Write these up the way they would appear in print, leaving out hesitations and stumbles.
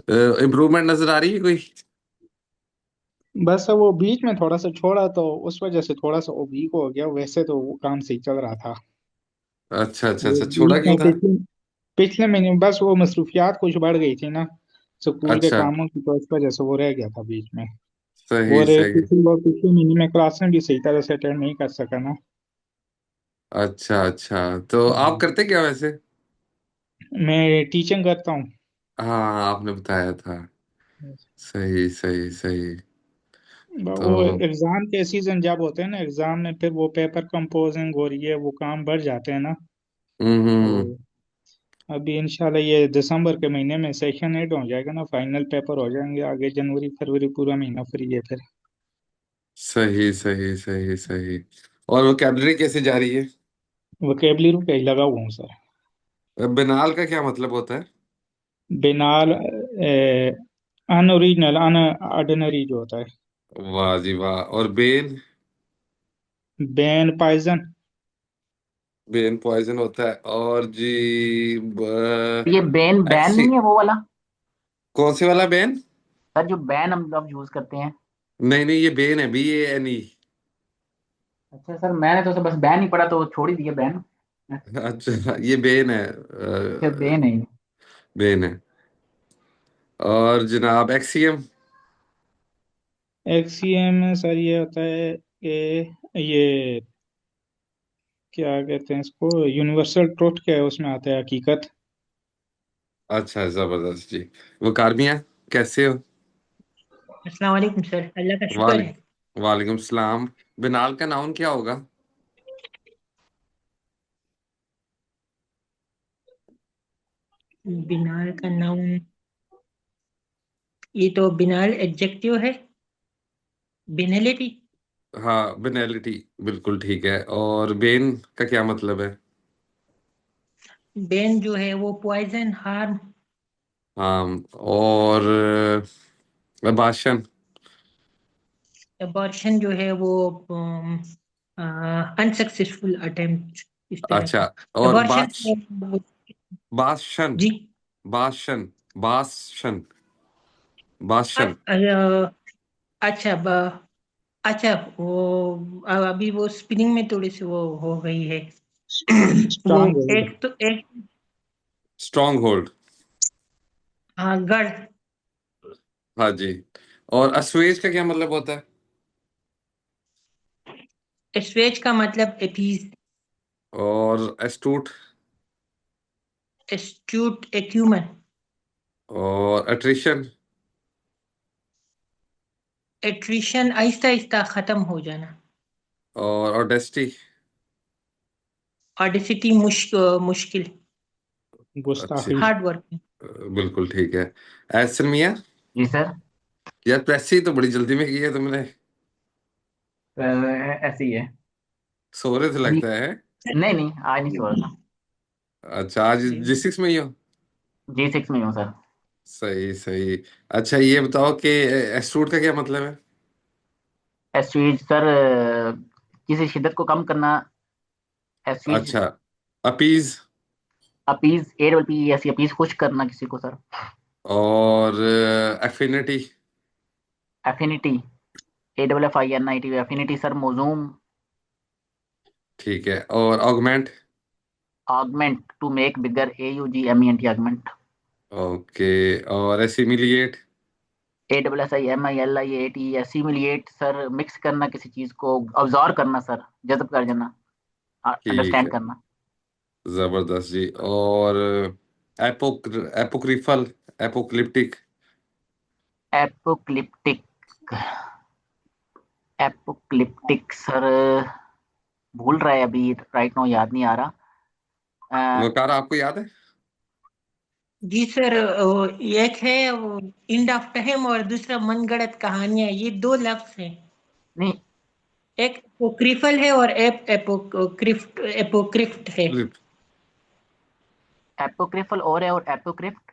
Improvement नजर आ रही है कोई? बस वो बीच में थोड़ा सा छोड़ा तो उस वजह से थोड़ा सा वो वीक हो गया, वैसे तो वो काम सही चल रहा था। अच्छा अच्छा वो अच्छा, छोड़ा बीच क्यों में था? पिछले पिछले महीने बस वो मसरूफियात कुछ बढ़ गई थी ना, स्कूल के अच्छा। कामों की, तो इस वजह से वो रह गया था बीच में। सही और सही। पिछले महीने में क्लासें भी सही तरह से अटेंड नहीं कर सका ना। अच्छा अच्छा, तो आप करते क्या वैसे? मैं टीचिंग करता हूँ। हाँ, आपने बताया था। सही सही सही। वो तो एग्जाम के सीजन जब होते हैं ना, एग्जाम में फिर वो पेपर कंपोजिंग और ये वो काम बढ़ जाते हैं ना। हम्म। तो अभी इंशाल्लाह ये दिसंबर के महीने में सेशन एड हो जाएगा ना, फाइनल पेपर हो जाएंगे, आगे जनवरी फरवरी पूरा महीना फ्री है फिर। सही सही सही सही। और वोकेबलरी कैसे जा रही है? वोकेबलरी पे ही लगा हुआ हूँ सर। बिनाल का क्या मतलब होता है? बिनाल अनओरिजिनल अन ऑर्डिनरी जो होता है। वाह जी वाह। और bane? Bane poison. Bane poison होता है। और जी ये बैन बैन एक्सी, नहीं है वो वाला? कौन से वाला बेन? सर जो बैन हम अब यूज करते हैं। नहीं नहीं, ये बेन है, BANE। अच्छा सर, मैंने तो बस बैन ही पढ़ा तो छोड़ ही दिया बैन। अच्छा, ये बेन है, अच्छा बैन है ये। बेन है। और जनाब एक्सियम? एक्सीएम सर ये होता है कि ये क्या कहते हैं इसको, यूनिवर्सल ट्रुथ क्या है उसमें आता है, हकीकत। अच्छा, जबरदस्त जी। वो कार्मिया, कैसे हो? अस्सलाम वालेकुम सर, अल्लाह का शुक्र वाले है। वालेकुम सलाम। बिनाल का नाउन क्या होगा? बिनाल का नाउन, ये तो बिनाल एडजेक्टिव है। बिनैलिटी। हाँ, बिनैलिटी। बिल्कुल ठीक है। और बेन का क्या मतलब है? बेन जो है वो पॉइजन हार्म। हाँ। और भाषण? अबॉर्शन जो है वो अनसक्सेसफुल अटेम्प्ट, इस तरह अच्छा। का। और अबॉर्शन। भाषण, जी। भाषण, भाषण, भाषण। अच्छा अच्छा वो अभी वो स्पिलिंग में थोड़ी सी वो हो गई है। वो स्ट्रांग होल्ड। एक तो एक। Strong hold. हाँ, गढ़। हाँ जी। और असुएज का क्या मतलब होता है? स्वेज का मतलब एपीज। और एस्टूट? Astute acumen. और अट्रिशन? एट्रिशन आहिस्ता आहिस्ता खत्म हो जाना। और ऑडेस्टी? ऑडेसिटी मुश्किल। अच्छी। गुस्ताखी। Hard working. बिल्कुल ठीक है। एहसन मियाँ, जी सर। यार प्रेस तो बड़ी जल्दी में की है तुमने। ऐसे ही है। सो रहे थे अभी लगता है। नहीं नहीं, आज नहीं सो रहा था। अच्छा, आज G6 में ही हो? G6 में हूँ सर। सही सही। अच्छा, ये बताओ कि एस्टूट का क्या मतलब है? एस्वीज सर, किसी शिद्दत को कम करना। एस्वीज। अच्छा, अपीज? अपीज, APPEAS, ऐसी अपीज खुश करना किसी को सर। और affinity? Affinity, AFFINIT, affinity sir मौजूम। ठीक है। और augment? Augment, to make bigger, AUGMENT, augment. Okay. और assimilate? ASSIMILIATE, assimilate sir mix करना किसी चीज को, ऑब्जॉर्व करना सर, जज़ब कर जाना, ठीक अंडरस्टैंड है। करना। जबरदस्त जी। और एपोक्रिफल, एपोक्लिप्टिक? एपोक्लिप्टिक, एपोक्लिप्टिक सर भूल रहा है अभी, राइट नाउ याद नहीं आ रहा। वकार आपको याद है? जी सर, एक है वो इंड ऑफ टाइम और दूसरा मनगढ़ंत कहानियां, ये दो लफ्ज हैं। नहीं, एक एपोक्रिफल है और एपोक्रिफ्ट है। एपोक्रिफल और है, और एपोक्रिफ्ट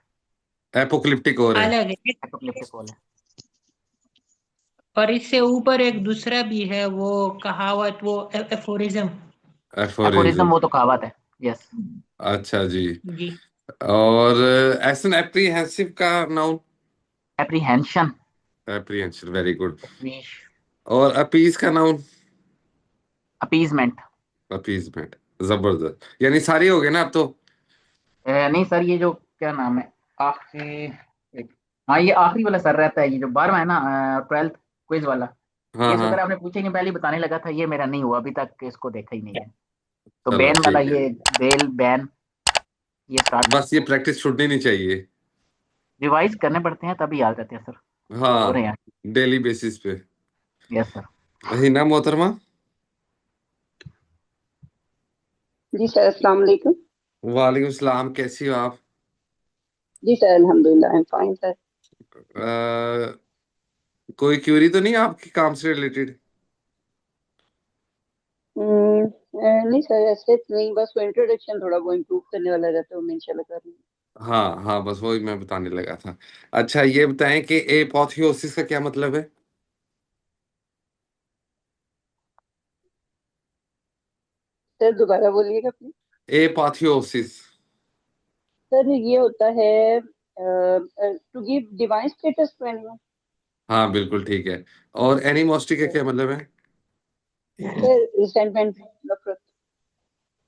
एपोक्लिप्टिक और है। अलग है। एपोक्लिप्टिक और है। और इससे ऊपर एक दूसरा भी है, वो कहावत, वो एफोरिज्म। एफोरिज्म। एफोरिज्म वो तो कहावत है। यस। अच्छा जी। जी। और एसन एप्रीहेंसिव का noun? Apprehension. Apprehension, very good. Wish. और अपीज का नाउन? अपीजमेंट। अपीजमेंट, जबरदस्त। यानी सारे हो गए ना अब तो? नहीं सर, ये जो क्या नाम है आखिरी, हाँ ये आखिरी वाला सर रहता है, ये जो 12वां है ना, 12th क्विज वाला। हाँ ये हाँ, शुक्र आपने पूछे नहीं, पहले ही बताने लगा था, ये मेरा नहीं हुआ अभी तक, इसको देखा ही नहीं है। तो चलो बैन वाला, ठीक है। ये बेल बैन, ये स्टार्ट बस ये प्रैक्टिस छूटनी नहीं चाहिए। रिवाइज करने पड़ते हैं तभी याद रहते हैं सर। हो रहे हाँ, हैं। डेली बेसिस पे। Yes sir. हिना मोहतरमा। जी सर, अस्सलाम वालेकुम। वालेकुम सलाम, कैसी हो आप? जी सर, अल्हम्दुलिल्लाह आई एम फाइन सर। कोई क्यूरी तो नहीं आपकी काम से रिलेटेड? नहीं सर, ऐसे तो नहीं, बस वो इंट्रोडक्शन थोड़ा वो इम्प्रूव करने वाला रहता है, वो मैं इंशाल्लाह कर रही हूँ। हाँ हाँ, बस वही मैं बताने लगा था। अच्छा, ये बताएं कि एपोथियोसिस का क्या मतलब है? सर दोबारा बोलिएगा प्लीज। एपोथियोसिस। सर ये होता है to give divine status to anyone. हाँ बिल्कुल ठीक है। और एनिमोसिटी का क्या मतलब है? सर रिसेंटमेंट, नफरत।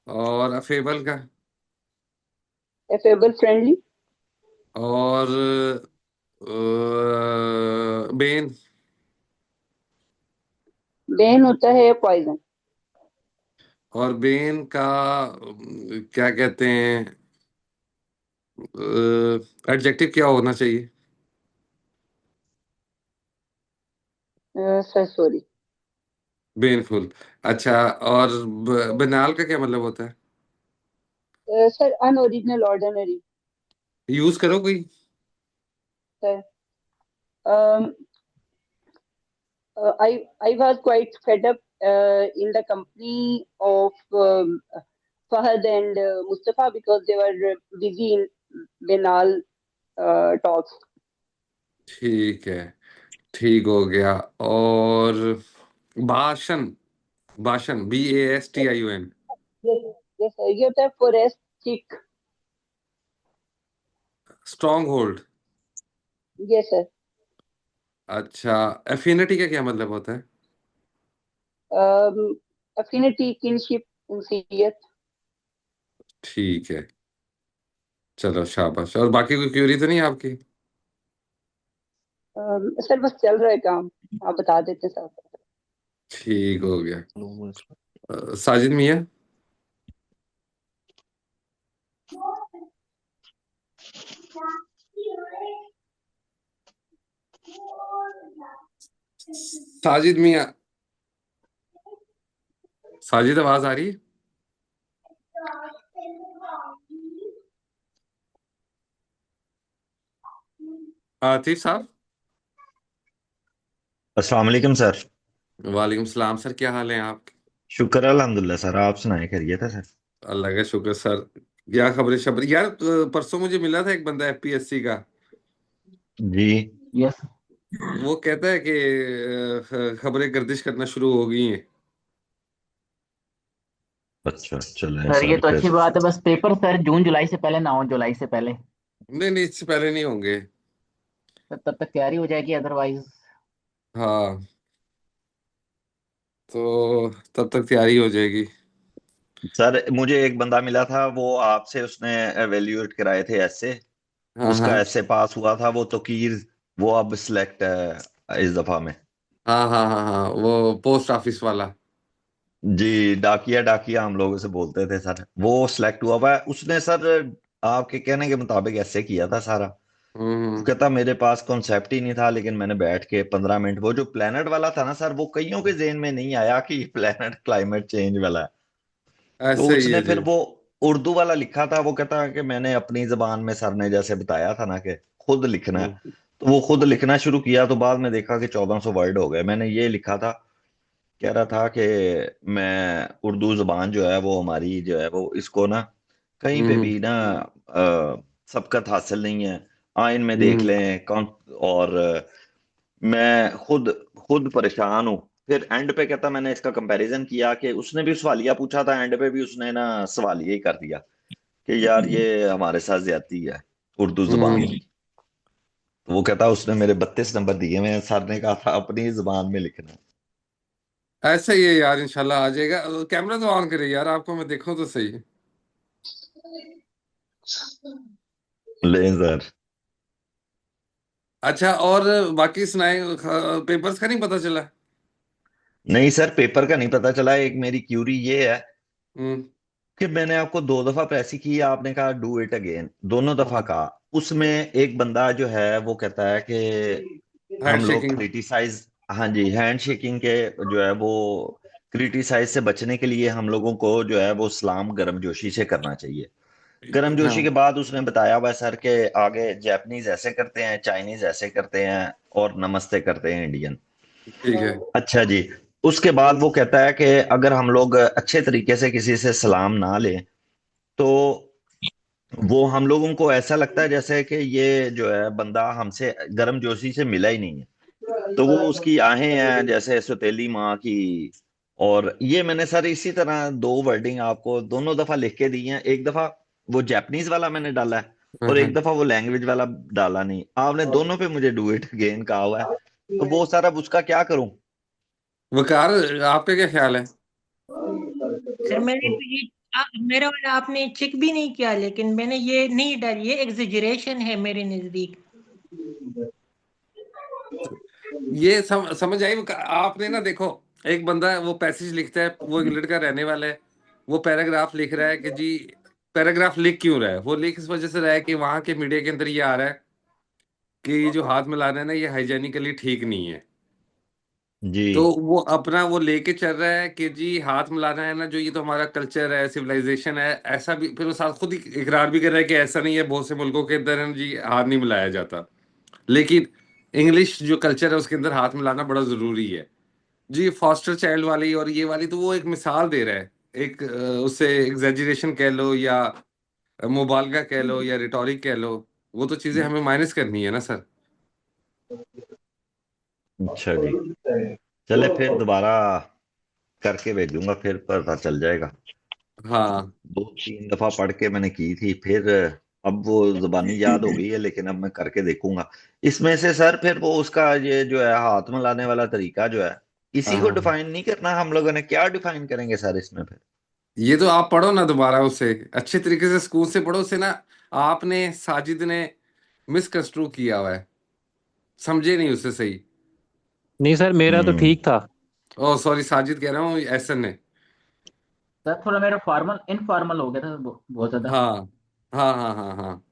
और अफेबल का? Affable, friendly. और बेन? बेन होता है पॉइजन। और बेन का क्या कहते हैं, एडजेक्टिव क्या होना चाहिए? Sir sorry. बेनफुल। अच्छा, और बनाल का क्या मतलब होता है? Sir unoriginal, ordinary. यूज करो कोई। Sir I was quite fed up in the company of Fahad and Mustafa because they were busy in Benal talks. ठीक है, ठीक हो गया। और भाषण, भाषण, BASTION। Yes, yes, sir. ये होता है forest chick. Strong hold. Yes, sir. अच्छा, एफिनिटी का क्या मतलब होता है? Affinity, kinship, उनसीयत. ठीक है, चलो शाबाश। और बाकी कोई क्यूरी तो नहीं है आपकी? सर बस चल रहा है काम, आप बता देते हैं सर। ठीक हो गया। साजिद मियाँ। साजिद मियाँ। साजिद, आवाज आ रही है? आतिफ साहब। अस्सलाम वालेकुम सर। वालेकुम सलाम सर, क्या हाल है आप? शुक्र है अल्हम्दुलिल्लाह सर, आप सुनाए, खैरियत है सर? अल्लाह का शुक्र सर। क्या खबर शबर यार, परसों मुझे मिला था एक बंदा FPSC का। जी। यस वो कहता है कि खबरें गर्दिश करना शुरू हो गई हैं। अच्छा, चले सर, ये सर तो अच्छी फिर। बात है, बस पेपर सर जून जुलाई से पहले ना हो, जुलाई से पहले। नहीं नहीं, इससे पहले नहीं होंगे। तब तक तैयारी हो जाएगी, अदरवाइज। हाँ, तो तब तक तैयारी हो जाएगी। सर मुझे एक बंदा मिला था, वो आपसे उसने एवेल्यूएट कराए थे ऐसे, हाँ हाँ उसका ऐसे पास हुआ था, वो तोकीर, वो अब सिलेक्ट है इस दफा में। हाँ हाँ हाँ हाँ, वो पोस्ट ऑफिस वाला। जी, डाकिया डाकिया हम लोग उसे बोलते थे सर, वो सिलेक्ट हुआ हुआ है उसने सर। आपके कहने के मुताबिक ऐसे किया था सारा। वो हम्म। कहता मेरे पास कॉन्सेप्ट ही नहीं था, लेकिन मैंने बैठ के 15 मिनट, वो जो प्लेनेट वाला था ना सर, वो कईयों के जेहन में नहीं आया कि प्लेनेट क्लाइमेट चेंज वाला है। तो ऐसे ही उसने है जी। फिर वो उर्दू वाला लिखा था। वो कहता है कि मैंने अपनी जबान में, सर ने जैसे बताया था ना कि खुद लिखना है, हम्म तो वो खुद लिखना शुरू किया। तो बाद में देखा कि 1400 वर्ड हो गए। मैंने ये लिखा था, कह रहा था कि मैं उर्दू जबान जो है वो हमारी जो है वो इसको ना कहीं पे हम्म भी ना सबकत हासिल नहीं है। आइन में देख हम्म लें कौन। और मैं खुद खुद परेशान हूँ। फिर एंड पे कहता, मैंने इसका कंपैरिजन किया कि उसने भी सवालिया पूछा था, एंड पे भी उसने ना सवालिया ही कर दिया कि यार ये हमारे साथ ज्यादती है उर्दू जबान हम्म। की। वो कहता उसने मेरे 32 नंबर दिए हुए हैं, सर ने कहा था अपनी ही जुबान में लिखना है। ऐसा ही है यार, इंशाल्लाह आ जाएगा। कैमरा तो ऑन करे यार, आपको मैं देखूं तो सही। ले सर। अच्छा, और बाकी सुनाए, पेपर्स का नहीं पता चला? नहीं सर, पेपर का नहीं पता चला। एक मेरी क्यूरी ये है हम्म। कि मैंने आपको 2 दफा प्रेस ही की, आपने कहा डू इट अगेन, दोनों दफा हाँ, कहा। उसमें एक बंदा जो है वो कहता है कि हैंड हम लोग शेकिंग। क्रिटिसाइज, हाँ जी, हैंड शेकिंग के जो है वो क्रिटिसाइज से बचने के लिए हम लोगों को जो है वो सलाम गर्मजोशी से करना चाहिए। गर्मजोशी के हाँ, बाद उसने बताया हुआ है सर के आगे, जापानीज ऐसे करते हैं, चाइनीज ऐसे करते हैं, और नमस्ते करते हैं इंडियन। ठीक है। अच्छा जी। उसके बाद वो कहता है कि अगर हम लोग अच्छे तरीके से किसी से सलाम ना लें तो वो हम लोगों को ऐसा लगता है जैसे कि ये जो है बंदा हमसे गर्मजोशी से मिला ही नहीं है। तो वो उसकी आहें हैं जैसे सौतेली माँ की। और ये मैंने सर इसी तरह 2 वर्डिंग आपको दोनों दफा लिख के दी हैं। एक दफा वो जापानीज वाला मैंने डाला है, हाँ, और एक हाँ। दफा वो लैंग्वेज वाला डाला नहीं। आपने दोनों पे मुझे डू इट अगेन कहा हुआ है, तो वो सर अब उसका क्या करूं? वकार, आपका क्या ख्याल है? सर मैंने तो ये मेरा वाला आपने चेक भी नहीं किया, लेकिन मैंने ये नहीं डाली, ये एग्जेजरेशन है मेरे नजदीक। ये समझ आई। आपने ना देखो, एक बंदा है, वो पैसेज लिखता है, वो इंग्लैंड का रहने वाला है। वो पैराग्राफ लिख रहा है कि जी, पैराग्राफ लिख क्यों रहा है? वो लिख इस वजह से रहा है कि वहां के मीडिया के अंदर ये आ रहा है कि ये जो हाथ मिलाना है ना, ये हाइजेनिकली ठीक नहीं है। जी तो वो अपना वो लेके चल रहा है कि जी हाथ मिलाना है ना, जो ये तो हमारा कल्चर है, सिविलाइजेशन है। ऐसा भी फिर वो साथ खुद ही इकरार भी कर रहा है कि ऐसा नहीं है, बहुत से मुल्कों के अंदर है ना जी, हाथ नहीं मिलाया जाता। लेकिन इंग्लिश जो कल्चर है उसके अंदर हाथ मिलाना बड़ा जरूरी है। जी फॉस्टर चाइल्ड वाली और ये वाली, तो वो एक मिसाल दे रहा है। एक उससे एग्जेजरेशन कह लो, या मुबालगा कह लो, या रिटोरिक कह लो। वो तो चीजें हमें माइनस करनी है ना सर। अच्छा जी। चले फिर दोबारा करके भेजूंगा, फिर पता चल जाएगा। हाँ, 2-3 दफा पढ़ के मैंने की थी, फिर अब वो जुबानी याद हो गई है, लेकिन अब मैं करके देखूंगा। इसमें से सर फिर वो उसका ये जो है हाथ मिलाने वाला तरीका जो है, इसी को हाँ। डिफाइन नहीं करना हम लोगों ने? क्या डिफाइन करेंगे सर इसमें फिर? ये तो आप पढ़ो ना दोबारा उसे, अच्छे तरीके से स्कूल से पढ़ो उसे ना। आपने, साजिद ने मिसकंस्ट्रू किया हुआ है, समझे नहीं उसे सही। नहीं सर, मेरा तो हम्म। ठीक था। ओ सॉरी, साजिद कह रहा हूँ, एहसन ने। सर थोड़ा मेरा फॉर्मल इनफॉर्मल हो गया था बहुत ज्यादा। हाँ, हाँ, हाँ, हाँ, हाँ,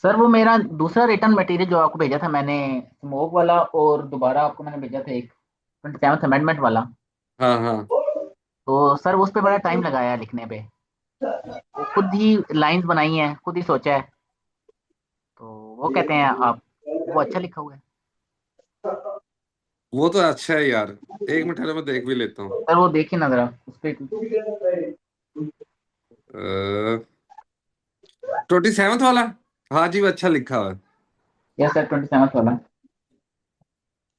सर वो मेरा दूसरा रिटर्न मटेरियल जो आपको भेजा था मैंने, स्मोक वाला, और दोबारा आपको मैंने भेजा था एक 27th अमेंडमेंट वाला। हाँ, हाँ। तो सर उस पे बड़ा टाइम लगाया है लिखने पे। वो खुद ही लाइंस बनाई हैं, खुद ही सोचा है। तो वो कहते हैं आप, वो अच्छा लिखा हुआ है। वो तो अच्छा है यार। एक मिनट ठहरो, मैं देख भी लेता हूँ। सर वो देखिए ना जरा उस पे। 27th वाला। हाँ जी, वो अच्छा लिखा हुआ है। यस सर, 27th वाला।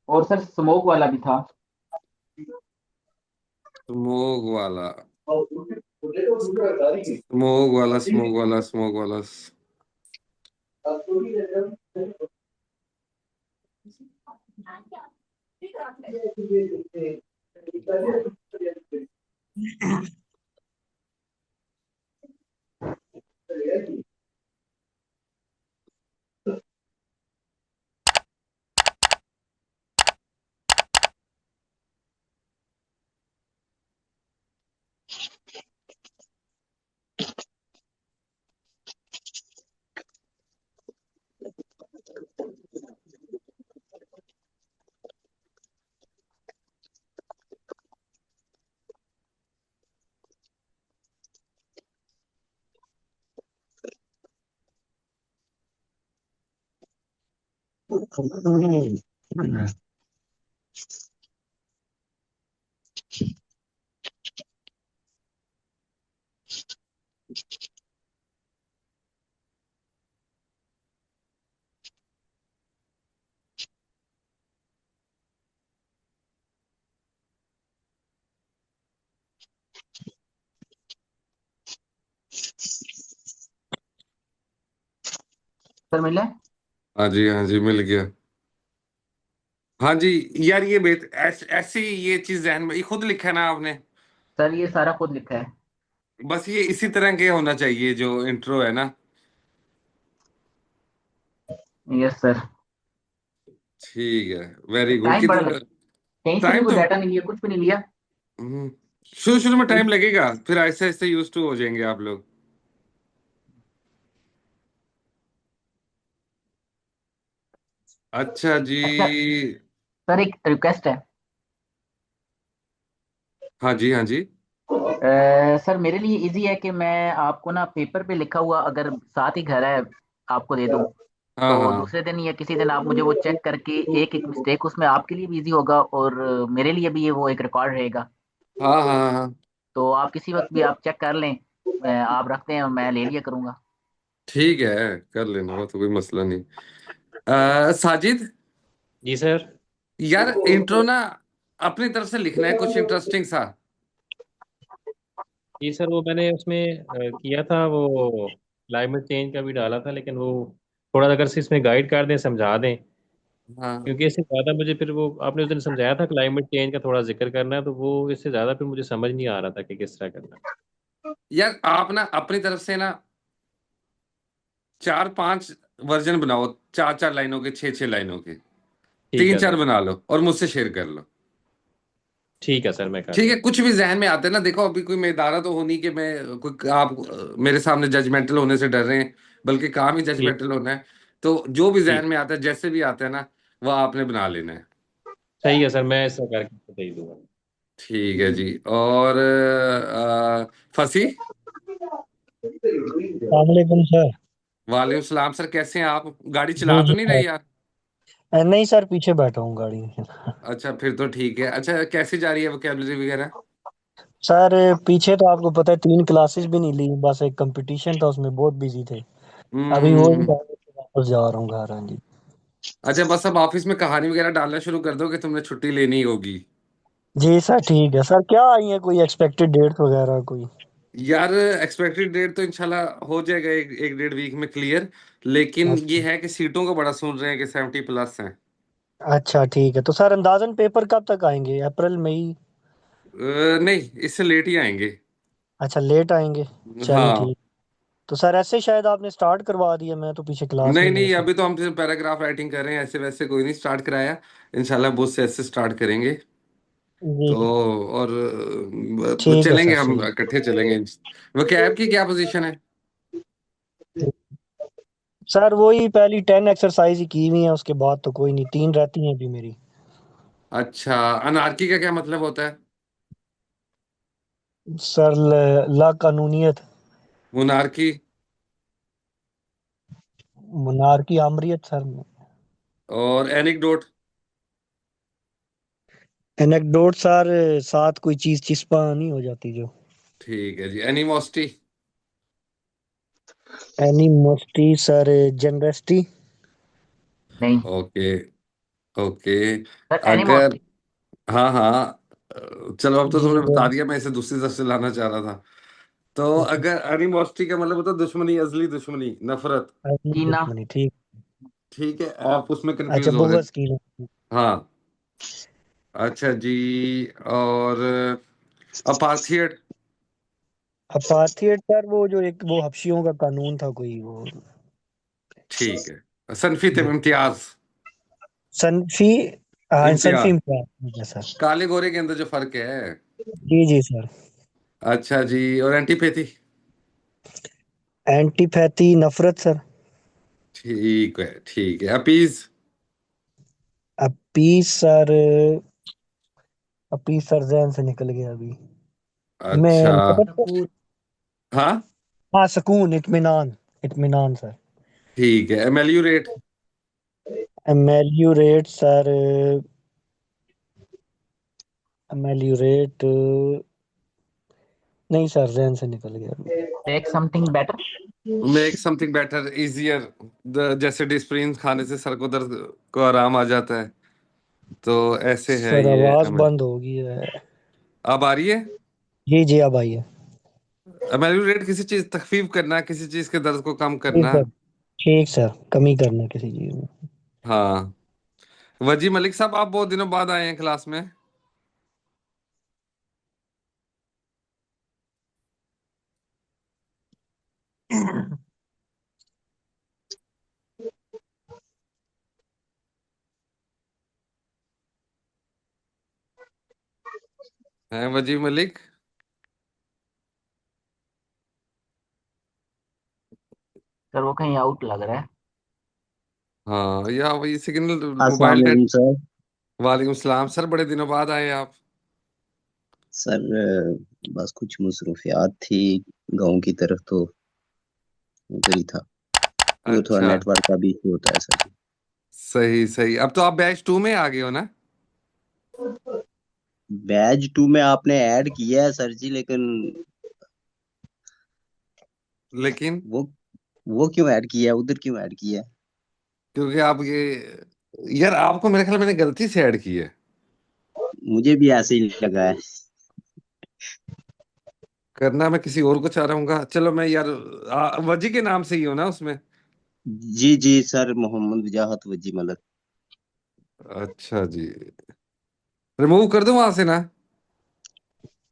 और सर स्मोक वाला भी था। स्मोक वाला, स्मोक वाला, स्मोक वाला, स्मोक वाला। सर मिले। हाँ जी मिल गया। हाँ जी। यार ये ऐसी ये चीज जहन में, ये खुद लिखा है ना आपने? सर ये सारा खुद लिखा है। बस ये इसी तरह के होना चाहिए जो इंट्रो है ना। Yes sir. ठीक है, वेरी गुड। टाइम बड़ा कितना लग, कहीं से भी टाइम कोई तो डाटा नहीं लिया, कुछ भी नहीं लिया। हम्म, शुरू शुरू में टाइम लगेगा, फिर आहिस्ते आहिस्ते यूज टू हो जाएंगे आप लोग। अच्छा जी। अच्छा सर, एक रिक्वेस्ट है। हाँ जी हाँ जी। सर मेरे लिए इजी है कि मैं आपको ना पेपर पे लिखा हुआ, अगर साथ ही घर है, आपको दे दूं। हाँ तो हाँ दूसरे दिन या किसी दिन आप मुझे वो चेक करके, एक एक मिस्टेक उसमें आपके लिए भी इजी होगा और मेरे लिए भी ये वो एक रिकॉर्ड रहेगा। हाँ हाँ हाँ हाँ। तो आप किसी वक्त भी आप चेक कर लें, आप रखते हैं और मैं ले लिया करूंगा। ठीक है, कर लेना, वो तो कोई मसला नहीं। साजिद, जी सर। यार इंट्रो ना अपनी तरफ से लिखना है कुछ इंटरेस्टिंग सा। जी सर, वो मैंने उसमें किया था, वो क्लाइमेट चेंज का भी डाला था, लेकिन वो थोड़ा अगर से इसमें गाइड कर दें, समझा दें। हाँ क्योंकि इससे ज़्यादा मुझे फिर वो आपने उस दिन समझाया था क्लाइमेट चेंज का थोड़ा जिक्र करना है, तो वो इससे ज़्यादा फिर मुझे समझ नहीं आ रहा था कि किस तरह करना है। यार, आप ना अपनी तरफ से ना 4-5 वर्जन बनाओ, 4-4 लाइनों के, 6-6 लाइनों के। ठीक तीन है चार सर। बना लो और मुझसे शेयर कर लो। ठीक है सर, मैं कर ठीक है, दूँ। कुछ भी जहन में आते हैं ना, देखो अभी कोई मैं इदारा तो हो नहीं कि मैं कोई आप मेरे सामने जजमेंटल होने से डर रहे हैं, बल्कि काम ही ठीक। जजमेंटल होना है। तो जो भी जहन ठीक। में आता है, जैसे भी आता है ना, वह आपने बना लेना है। सही है सर, मैं ऐसा करके दे दूंगा। ठीक है जी। और फंसी। वालेकुम सर। वालेकुम सलाम सर, कैसे हैं आप? गाड़ी जी चला तो जी नहीं सर। रही यार? नहीं सर, पीछे बैठा हूँ गाड़ी में। अच्छा, फिर तो ठीक है। अच्छा, कैसी जा रही है वोकेबलरी वगैरह? सर पीछे तो आपको पता है 3 क्लासेस भी नहीं ली, बस एक कंपटीशन था उसमें बहुत बिजी थे। अभी वो ही हम्म। वापस जा रहा हूँ घर। हाँ जी। अच्छा, बस अब ऑफिस में कहानी वगैरह डालना शुरू कर दो कि तुमने छुट्टी लेनी होगी। जी सर ठीक है सर। क्या आई है कोई एक्सपेक्टेड डेट वगैरह कोई? यार, एक्सपेक्टेड डेट तो इंशाल्लाह हो जाएगा एक एक डेढ़ वीक में क्लियर। लेकिन ये अच्छा। है कि सीटों को बड़ा सुन रहे हैं कि 70+ हैं। अच्छा ठीक है, तो सर अंदाजन पेपर कब तक आएंगे, अप्रैल मई? नहीं, इससे लेट ही आएंगे। अच्छा लेट आएंगे। चलें हाँ। ठीक। तो सर ऐसे शायद आपने स्टार्ट करवा दिया, मैं तो पीछे क्लास नहीं में ही नहीं, ऐसे। अभी तो हम सिर्फ पैराग्राफ राइटिंग कर रहे हैं, ऐसे वैसे कोई नहीं स्टार्ट कराया। इंशाल्लाह बहुत से ऐसे स्टार्ट करेंगे। जी तो और ठीक है चलेंगे, सर हम सही। इकट्ठे चलेंगे। वो कैब की क्या पोजीशन है? सर वही पहली 10 एक्सरसाइज ही की हुई है, उसके बाद तो कोई नहीं, 3 रहती हैं अभी मेरी। अच्छा, अनारकी का क्या मतलब होता है? सर ला कानूनियत। मुनारकी? Monarchy आमरीत sir. और एनिकडोट? एनेक्डोट सर, साथ कोई चीज चिस्पा नहीं हो जाती जो। ठीक है जी। एनिमोसिटी? Animosity sir, generosity. नहीं ओके ओके। सर, अगर एनिमोसिटी। हाँ हाँ, चलो अब तो जी तुमने वो। बता दिया, मैं इसे दूसरी तरफ से लाना चाह रहा था। तो अच्छा। अगर एनिमोसिटी का मतलब होता है दुश्मनी, अजली दुश्मनी, नफरत। अजीब कीना। दुश्मनी ठीक। ठीक है, आप उसमें अच्छा कंफ्यूज हो रहे थे। बुगस की। हाँ। अच्छा जी। और अपाथियत? अपाथियत सर, वो जो एक वो हबशियों का कानून था कोई वो। ठीक है। सनफी जी। इम्तियाज? सनफी। हाँ सनफी इम्तियाज, इम्तियाज ठीक है सर। काले गोरे के अंदर जो फर्क है। जी जी सर। अच्छा जी। और एंटीपैथी? एंटीपैथी नफरत सर। ठीक है ठीक है। अपीज? अपीस सर। अपीस सर जहन से निकल गया अभी। अच्छा। मैं पता। सकूत। हाँ। हाँ सुकून, इत्मीनान। इत्मीनान सर। ठीक है। एमेल्यूरेट? Ameliorate sir. एमेल्यूरेट। नहीं सर जहन से निकल गया अभी। Take something better. Make something better easier. जैसे डिस्प्रिन खाने से सर को दर्द को आराम आ जाता है, तो ऐसे है सर ये आवाज बंद हो गई है। अब आ रही है। जी जी अब आई है। एमेल्यूरेट किसी चीज तखफीफ करना, किसी चीज के दर्द को कम जी करना। सर। ठीक सर, कमी करना किसी चीज में। हाँ, वजी मलिक साहब, आप बहुत दिनों बाद आए हैं क्लास में। हैं वजी मलिक? सर वो कहीं आउट लग रहा है। हाँ, या वही सिग्नल अस्सलाम मोबाइल वालेकुम नेट। सर। वालेकुम सलाम सर, बड़े दिनों बाद आए आप। सर बस कुछ मसरूफियात थी गांव की तरफ, तो उधर ही था। वो थोड़ा अच्छा, नेटवर्क का भी इशू होता है सर जी। सही सही। अब तो आप बैच 2 में आ गए हो ना? बैच 2 में आपने ऐड किया है सर जी, लेकिन लेकिन वो वो क्यों ऐड किया है, उधर क्यों ऐड किया है? क्योंकि आप ये, यार आपको मेरे ख्याल मैंने गलती से ऐड की है। मुझे भी ऐसे ही लगा है। करना मैं किसी और को चाह रहा हूँ। चलो मैं यार, वजी के नाम से ही हो ना उसमें? जी जी सर, मोहम्मद वजाहत वजी मलक। अच्छा जी, रिमूव कर दूं वहां से ना?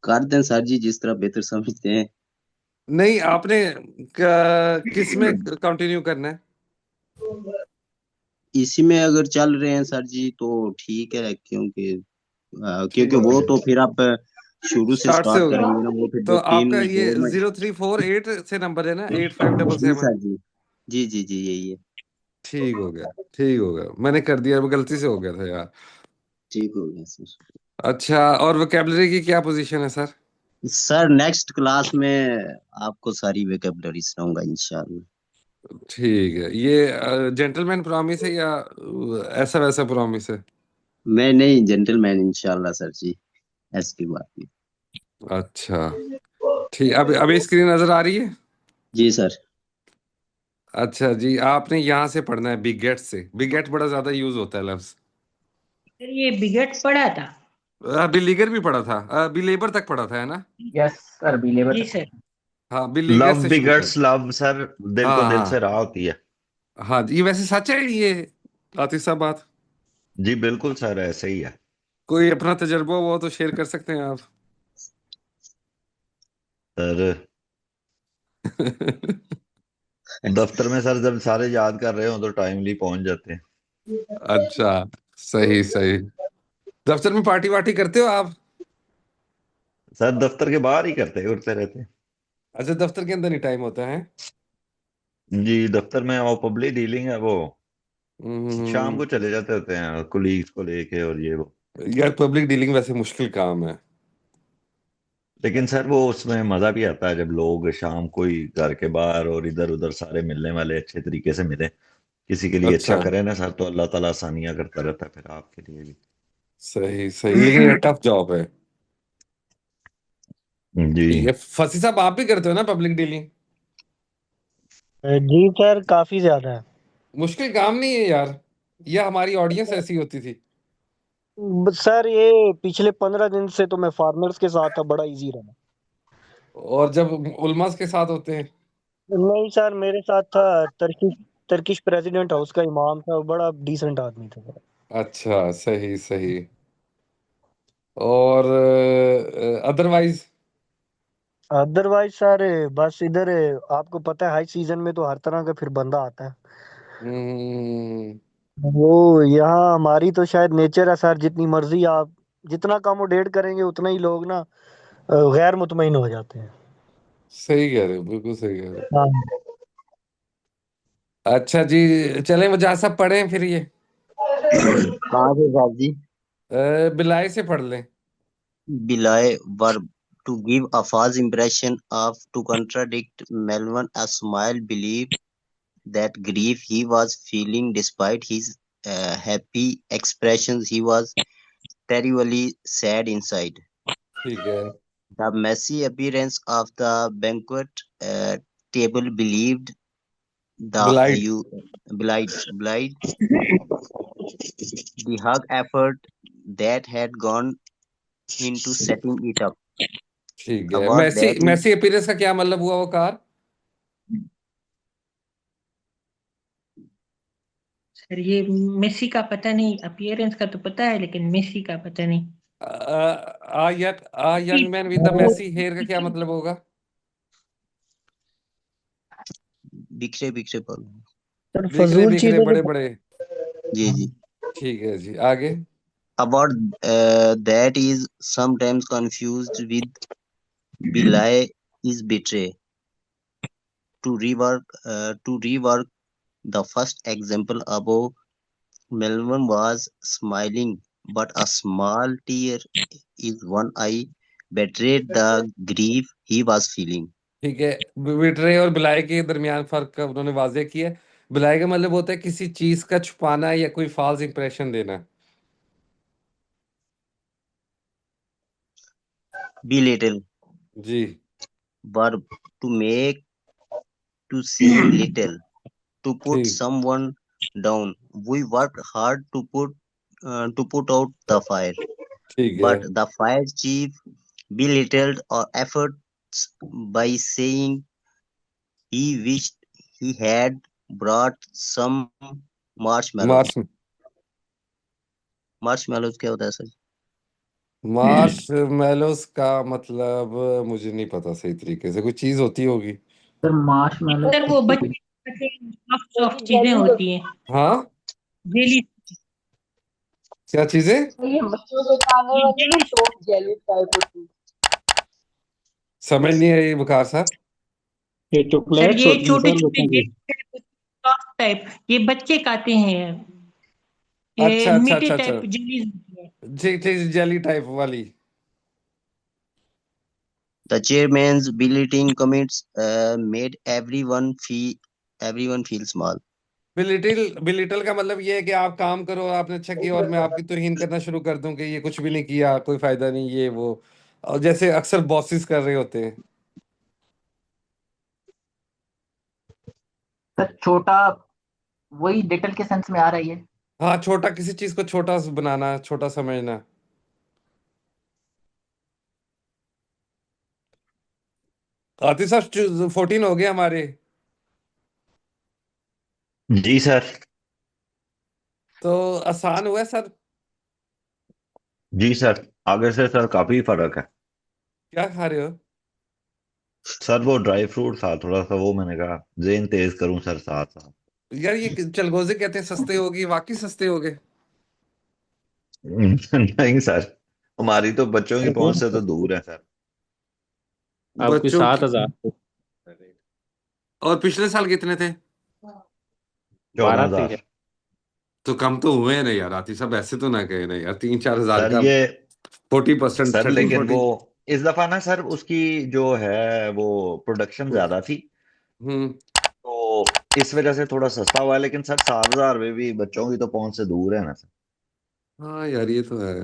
कर दें सर जी, जिस तरह बेहतर समझते हैं। नहीं, आपने किस में कंटिन्यू करना है? इसी में अगर चल रहे हैं सर जी तो ठीक है, क्योंकि ठीक वो है, तो फिर आप शुरू से स्टार्ट से स्टार्ट होगा। करेंगे ना, वो फिर तो दो तीन आपका ये दो में। 0348 से नंबर है ना, 8577? जी सर जी, जी जी जी यही है। ठीक हो गया, ठीक हो गया, मैंने कर दिया, वो गलती से हो गया था यार। ठीक हो गया सर। अच्छा, और वोकेबलरी की क्या पोजीशन है सर? सर नेक्स्ट क्लास में आपको सारी वेकेबलरी सुनाऊंगा इंशाल्लाह। ठीक है, ये जेंटलमैन प्रॉमिस है या ऐसा वैसा प्रॉमिस है? मैं नहीं, जेंटलमैन इंशाल्लाह सर जी, ऐसी बात नहीं। अच्छा, ठीक। अब अभी स्क्रीन नजर आ रही है? जी सर। अच्छा जी, आपने यहाँ से पढ़ना है, बिग गेट से। बिग गेट बड़ा ज्यादा यूज होता है लफ्ज। सर ये बिगट पढ़ा था। बिलीगर भी पढ़ा था, बिलेबर तक पढ़ा था, है ना? यस सर, बी लेवल जी तक। सर। हाँ, बिलीगर लव से शुरू कर। बिगट्स लव सर, दिल को हाँ दिल से हाँ राह होती है। हाँ, ये वैसे सच है ये, आतिफ साहब बात? जी बिल्कुल सर, ऐसे ही है कोई अपना तजर्बा हो तो शेयर कर सकते हैं आप। सर। दफ्तर में सर जब सारे याद कर रहे हो तो टाइमली पहुंच जाते हैं। अच्छा, सही सही। दफ्तर में पार्टी वार्टी करते हो आप? सर दफ्तर के बाहर ही करते हैं, उड़ते रहते हैं। अच्छा, दफ्तर के अंदर ही टाइम होता है? जी दफ्तर में वो पब्लिक डीलिंग है, वो शाम हम्म। को चले जाते होते हैं कुलीग्स को लेके और ये वो। यार पब्लिक डीलिंग वैसे मुश्किल काम है। लेकिन सर वो उसमें मजा भी आता है जब लोग शाम को ही घर के बाहर और इधर उधर सारे मिलने वाले अच्छे तरीके से मिले, किसी के लिए अच्छा अच्छा, करे ना सर, तो अल्लाह ताला आसानियां करता रहता है फिर आपके लिए भी। सही सही, लेकिन ये टफ जॉब है। जी ठीक है, फसी साहब आप भी करते हो ना पब्लिक डीलिंग? जी सर, काफी ज्यादा है। मुश्किल काम नहीं है यार, या हमारी ऑडियंस ऐसी होती थी? सर ये पिछले 15 दिन से तो मैं फार्मर्स के साथ था, बड़ा इजी रहा। और जब उलमास के साथ होते हैं? नहीं सर, मेरे साथ था टर्किश टर्किश प्रेसिडेंट हाउस का इमाम था, वो बड़ा डिसेंट आदमी था सर। अच्छा, सही सही। और अदरवाइज? अदरवाइज सर बस इधर आपको पता है हाई सीजन में तो हर तरह का फिर बंदा आता है। हम्म। वो यहाँ हमारी तो शायद नेचर है सर, जितनी मर्जी आप जितना अकोमोडेट करेंगे उतना ही लोग ना गैर मुतमईन हो जाते हैं। सही कह रहे हो, बिल्कुल सही कह रहे हो। हाँ। अच्छा जी, चलें वो जहाँ सब पढ़े हैं फिर ये कहाँ से साहब जी? बिलाई से पढ़ लें। Belie verb to give a false impression of, to contradict. Melvin, a smile, believed that grief he was feeling despite his happy expressions, he was terribly sad inside. ठीक है। The messy appearance of the banquet table believed the बिलाइट। you belied the hug effort that had gone into setting it up. ठीक A है, word messy that is messy appearance का क्या मतलब हुआ वो car? Sir ये मेसी का पता नहीं, अपीयरेंस का तो पता है लेकिन मेसी का पता नहीं। Young man with the messy hair का क्या मतलब होगा? बिखरे बिखरे पल। सर बिखरे फजूल बिखरे चीजों बड़े पे बड़े। जी जी। ठीक है जी, आगे। About that is sometimes confused with belie is betray. To rework the first example above, Melvin was smiling, but a small tear is one eye betrayed the grief he was feeling. ठीक है, betray और बिलाई के दरमियान फर्क का उन्होंने वाजे किया है। बिलाई का मतलब होता है किसी चीज का छुपाना या कोई फॉल्स इंप्रेशन देना। Belittle, जी verb to make, to seem little, to put ठीक someone down. We worked hard to put out the fire, ठीक है but the fire chief belittled our efforts by saying he wished he had brought some marshmallows. Marsh Marshmallows क्या होता है sir? Marsh mallows का मतलब मुझे नहीं पता सही तरीके से, कोई चीज होती होगी। सर मार्शमैलो सर वो बच्चे सॉफ्ट सॉफ्ट चीजें जेली होती हैं, हाँ, जेली, क्या चीजें? ये बच्चों के खाने ये वाली ना जेली। सॉफ्ट जेली टाइप होती है। समझ नहीं आई बकार साहब। ये सर चॉकलेट्स ये होती हैं छोटे सर छोटे बच्चों की। जेली सॉफ्ट टाइप, ये बच्चे खाते हैं, ये अच्छा अच्छा मीठे अच्छा अच्छा, टाइप जेली होती है। ठीक ठीक, जेली टाइप वाली। The chairman's belittling comments made everyone feel small. Belittle का मतलब ये है कि आप काम करो, आपने अच्छा किया और मैं आपकी तौहीन करना शुरू कर दूं कि ये कुछ भी नहीं किया, कोई फायदा नहीं, ये वो। और जैसे अक्सर बॉसेस कर रहे होते हैं। सर छोटा, वही डिटेल के सेंस में आ रही है। हाँ, छोटा, किसी चीज को छोटा बनाना, छोटा समझना। आतिफ साहब 14 हो गए हमारे। जी सर। तो आसान हुआ है सर। जी सर, आगे से सर काफी फर्क है। क्या खा रहे हो? सर वो ड्राई फ्रूट था थोड़ा सा, वो मैंने कहा जेन तेज करूं सर साथ साथ। यार ये चलगोजे कहते हैं सस्ते होगी, वाकई सस्ते हो गए। नहीं सर, हमारी तो बच्चों की पहुंच से तो दूर है सर। आपकी बच्चों की। 7,000 और पिछले साल कितने थे? 12 थी 14,000। तो कम तो हुए हैं ना यार, आतिफ साहब ऐसे तो ना कहे ना यार, 3-4 हजार सर का। ये 40%, सर, थर्टी लेकिन वो फोर्टी इस दफा ना सर उसकी जो है वो प्रोडक्शन ज्यादा थी, हम्म। तो इस वजह से थोड़ा सस्ता हुआ है। लेकिन सर 7,000 में भी बच्चों की तो पहुंच से दूर है ना सर। हाँ यार ये तो है।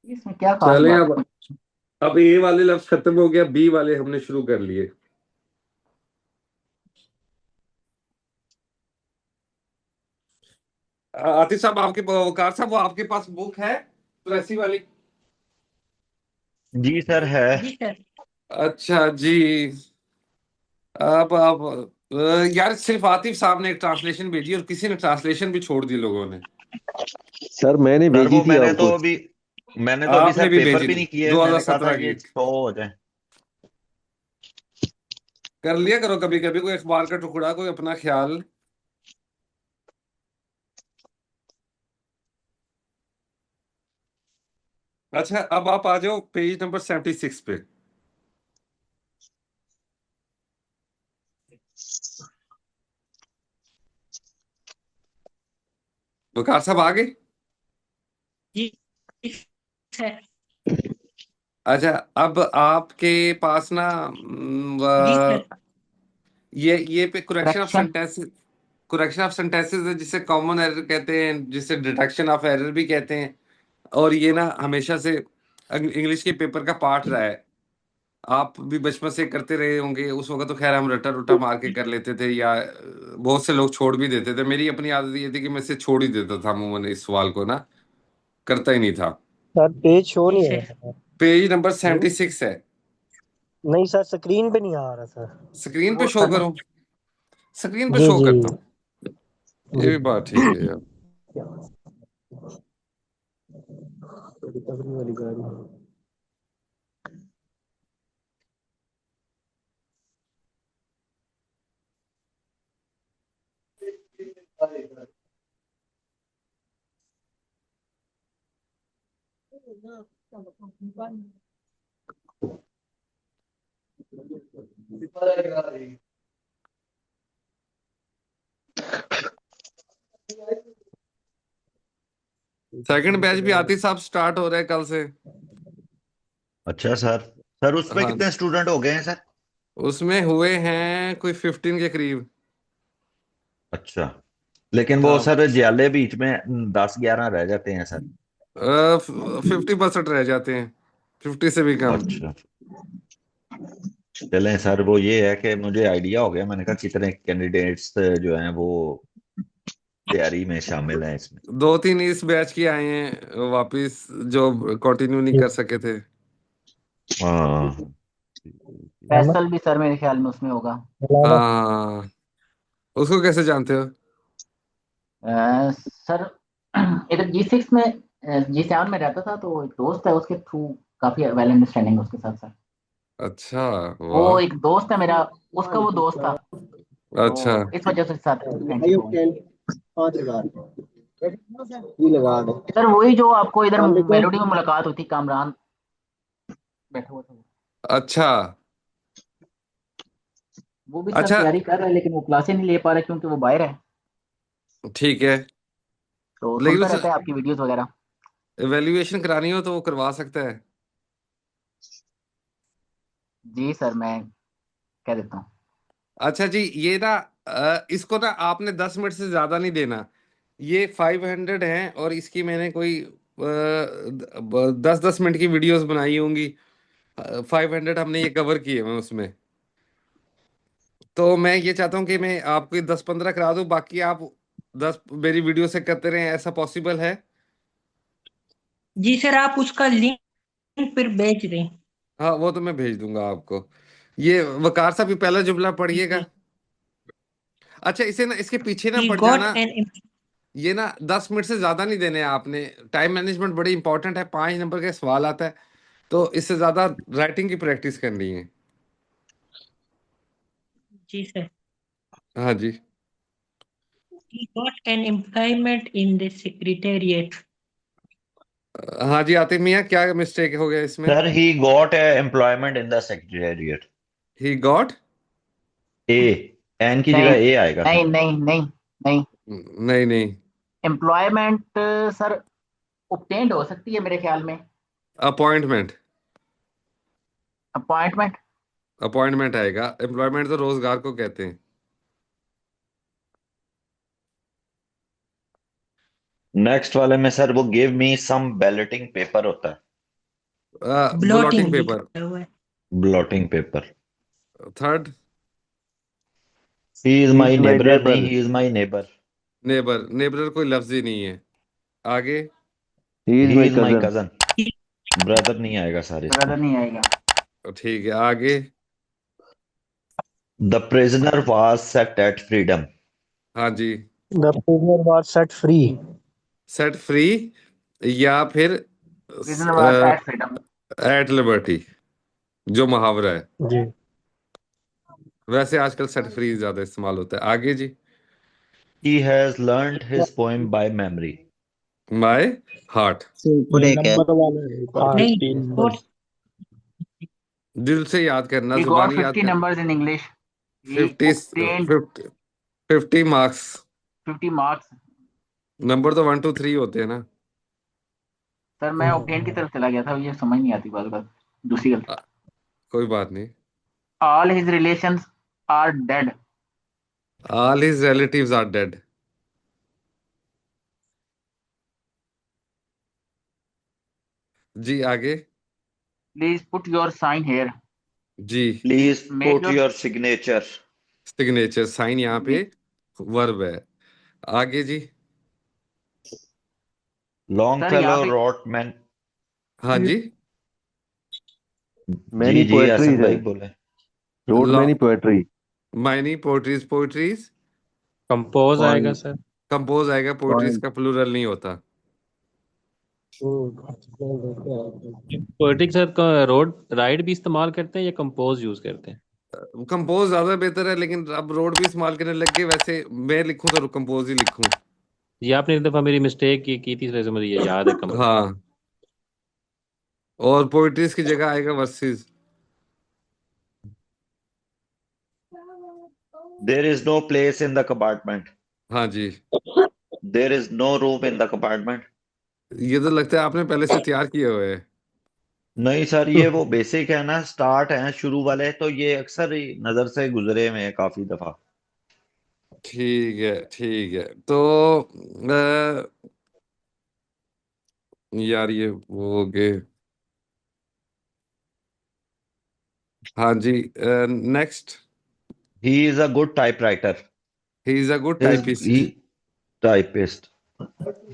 इसमें क्या खास चले बात है? अब ए वाले लफ्ज खत्म हो गया, बी वाले हमने शुरू कर लिए। आतिफ साहब आपके वकार साहब, वो आपके पास बुक है तो ऐसी वाली? जी सर है। जी सर। अच्छा जी। अब यार सिर्फ आतिफ साहब ने एक ट्रांसलेशन भेजी और किसी ने ट्रांसलेशन भी छोड़ दी लोगों ने। सर मैंने सर भेजी वो थी आपको। मैंने तो अभी आपने सर भी पेपर भेजी भी थी नहीं किए, मैंने कहा था 2017 की। ये शो हो जाए। कर लिया करो कभी कभी, कोई अखबार का टुकड़ा, कोई अपना ख्याल। अच्छा, अब आप आ जाओ पेज नंबर 76 पे। वकार साहब आ गए? जी सर। अच्छा, अब आपके पास ना जी सर। ये पे correction of correction. Sentences, correction of sentences है, जिसे कॉमन एरर कहते हैं, जिसे डिटेक्शन ऑफ एरर भी कहते हैं। और ये ना हमेशा से इंग्लिश के पेपर का पार्ट रहा है। आप भी बचपन से करते रहे होंगे, उस वक्त तो खैर हम रटा रुटा मार के कर लेते थे, या बहुत से लोग छोड़ भी देते थे। मेरी अपनी आदत ये थी कि मैं इसे छोड़ ही देता था अमूमन, इस सवाल को ना करता ही नहीं था। सर पेज शो जी नहीं हो सर। रहा। पेज नंबर 76 है। नहीं सर, स्क्रीन पे नहीं आ रहा सर। स्क्रीन पे वो शो सर करो, स्क्रीन पे जी शो जी। करता हूँ। ये भी बात ठीक है यार। रिकवरी वाली गाड़ी। सेकंड बैच भी आती साहब स्टार्ट हो रहा है कल से। अच्छा सर। सर उसमें हाँ, कितने स्टूडेंट हो गए हैं सर? उसमें हुए हैं कोई 15 के करीब। अच्छा, लेकिन वो हाँ, सर ज्याले बीच में 10-11 रह जाते हैं सर। 50% रह जाते हैं, 50 से भी कम। अच्छा, चलें सर, वो ये है कि मुझे आइडिया हो गया, मैंने कहा कितने कैंडिडेट्स जो हैं वो तैयारी में शामिल हैं इसमें। 2-3 इस बैच की आए हैं वापिस, जो कंटिन्यू नहीं कर सके थे। हाँ। फैसल भी सर मेरे ख्याल में उसमें होगा। हाँ, उसको कैसे जानते हो? सर इधर G6 में, G7 में रहता था, तो एक दोस्त है उसके थ्रू काफी वेल अंडरस्टैंडिंग है उसके साथ सर। अच्छा, वो वाह, एक दोस्त है मेरा, उसका वो दोस्त था, अच्छा, तो इस वजह से साथ फ्रेंडशिप हो गई। 5,000 ये लगा दो। सर वही जो आपको इधर मेलोडी में मुलाकात हुई थी, कामरान बैठा हुआ था अच्छा, वो भी सर अच्छा, तैयारी कर रहा है, लेकिन वो क्लासें नहीं ले पा रहा क्योंकि वो बाहर है। ठीक है। तो लेकिन सुनता उसे रहता है आपकी वीडियोस वगैरह। एवेल्युएशन करानी हो तो वो करवा सकता है। जी सर, मैं कह देता हूँ। अच्छा जी, ये ना इसको ना आपने 10 मिनट से ज्यादा नहीं देना। ये 500 है और इसकी मैंने कोई 10-10 मिनट की वीडियोस बनाई होंगी। 500 हमने ये कवर किए हुए हैं उसमें। तो मैं ये चाहता हूँ कि मैं आपको ये 10-15 करा दूँ, बाकी आप 10 मेरी वीडियो से करते रहें, ऐसा पॉसिबल है? जी सर, आप उसका लिंक फिर भेज दें। हाँ, वो तो मैं भेज दूंगा आपको। ये वकार साहब, ये पहला जुमला पढ़िएगा। जी, अच्छा, इसे ना इसके पीछे ना he पड़ got जाना। an ये ना 10 मिनट से ज्यादा नहीं देने हैं आपने। टाइम मैनेजमेंट बड़ी इंपॉर्टेंट है, 5 नंबर का सवाल आता है, तो इससे ज्यादा राइटिंग की प्रैक्टिस करनी है। जी सर, हाँ जी। he got an employment in the secretariat. हाँ जी, आतिफ मियाँ, क्या मिस्टेक हो गया इसमें? Sir he got employment in the secretariat. He got, a, an की नहीं जगह ए आएगा नहीं सर। नहीं नहीं नहीं, नहीं नहीं, एम्प्लॉयमेंट सर obtained हो सकती है मेरे ख्याल में। Appointment, appointment. अपॉइंटमेंट आएगा। एम्प्लॉयमेंट तो रोजगार को कहते हैं। नेक्स्ट वाले में सर वो गिव मी सम बैलेटिंग पेपर होता है। Blotting blotting paper. लिखा हुआ है। Blotting paper. Third, he is He is my my neighbour नहीं, neighbor. He is my neighbour. Neighbour, neighbour कोई लफ्ज ही नहीं है। आगे, He is he my is my cousin. Cousin. Brother नहीं आएगा सर इसमें। ब्रदर नहीं आएगा। ठीक है, आगे। The prisoner was set at freedom. हाँ जी, the prisoner was set free. Set free, या फिर prisoner was at freedom. At liberty, जो मुहावरा है। जी। वैसे आजकल सेट फ्री ज्यादा इस्तेमाल होता है। आगे जी। He has learned his poem by memory. My heart, से ऊपर ये एक है। नंबर वाला है ऊपर नहीं, 15 got नंबर। दिल से याद करना, ही गॉट जुबानी याद 50 करना। numbers in English. He 50, obtained 50 marks. 50 marks. Number तो 1 2 3 होते हैं ना। सर मैं obtained की तरफ चला गया था, ये समझ नहीं आती बात बात। दूसरी गलती। आ, कोई बात नहीं। All his relations are dead. All his relatives are dead. जी, आगे। Please put your sign here. जी, please Make put your your signature. Signature, sign यहाँ पे वर्ब है। आगे जी। लॉन्ग सर यहाँ फेलो पे रोट मैन। हाँ जी। जी Many जी, poetries हसन है. भाई बोले। Wrote many poetry. Many poetries, poetries. Compose On आएगा सर। कंपोज आएगा, पोइट्रीज का प्लूरल नहीं होता। पोएटिक सर का रोड राइड भी इस्तेमाल करते हैं या कंपोज यूज करते हैं? कंपोज ज्यादा बेहतर है, लेकिन अब रोड भी इस्तेमाल करने लग गए। वैसे मैं लिखूं तो कंपोज ही लिखूं। ये आपने एक दफा मेरी मिस्टेक की थी, इसलिए मुझे ये याद है कमर। हाँ, और पोइट्रीज की जगह आएगा verses. There is no place in the compartment. हाँ जी। There is no room in the compartment. ये तो लगता है आपने पहले से तैयार किए हुए हैं। नहीं सर, ये वो बेसिक है ना, स्टार्ट है शुरू वाले, तो ये अक्सर ही नजर से गुजरे हुए हैं काफी दफा। ठीक है, ठीक है। तो यार ये वो हो गए। हाँ जी, next. He is a good typewriter. He is a good His typist. he typist.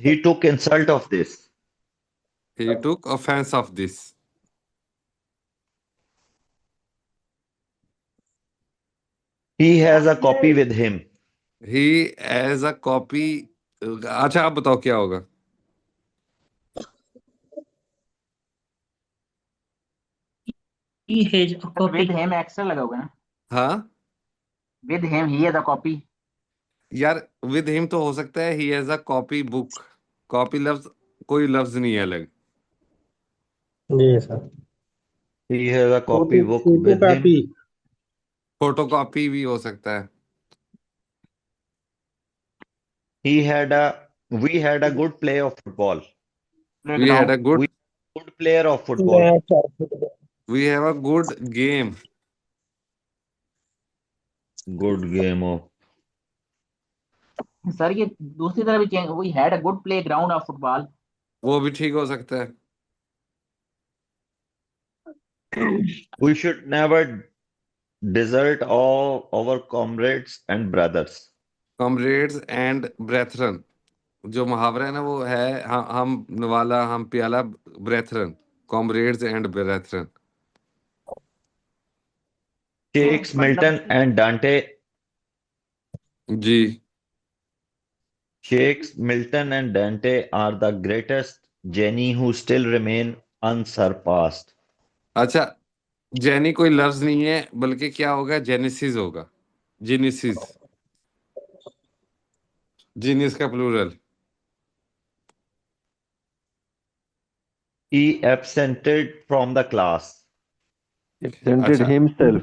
He took insult of this. He took offence of this. He has a copy with him. He has a copy. अच्छा, आप बताओ क्या होगा। he has a with copy. Him extra लगा होगा ना, हाँ with him he has a copy. यार, विद हिम तो हो सकता है he has a copy book. Copy लफ्ज, कोई लफ्ज नहीं है अलग। जी sir. He has a copy photo book photo with copy. him. Photo copy भी हो सकता है। He had a We had a good play of football. We had a playground. Good. We good player of football. We have a good game. Good game of. Sir ये दूसरी तरह भी change, we had a good playground of football. वो भी ठीक हो सकता है। We should never desert all our comrades and brothers. Comrades and brethren, जो मुहावरा है ना, वो है हम नवाला हम प्याला, brethren, comrades and brethren. Shakespeare, मतलब Milton, and Dante. जी। Shakespeare, Milton, and Dante are the greatest genii who still remain unsurpassed. अच्छा, जेनी कोई लफ्ज नहीं है, बल्कि क्या होगा, जेनेसिस होगा। जीनिसिस। जीनियस का plural. He absented from the class. Absented अच्छा, himself.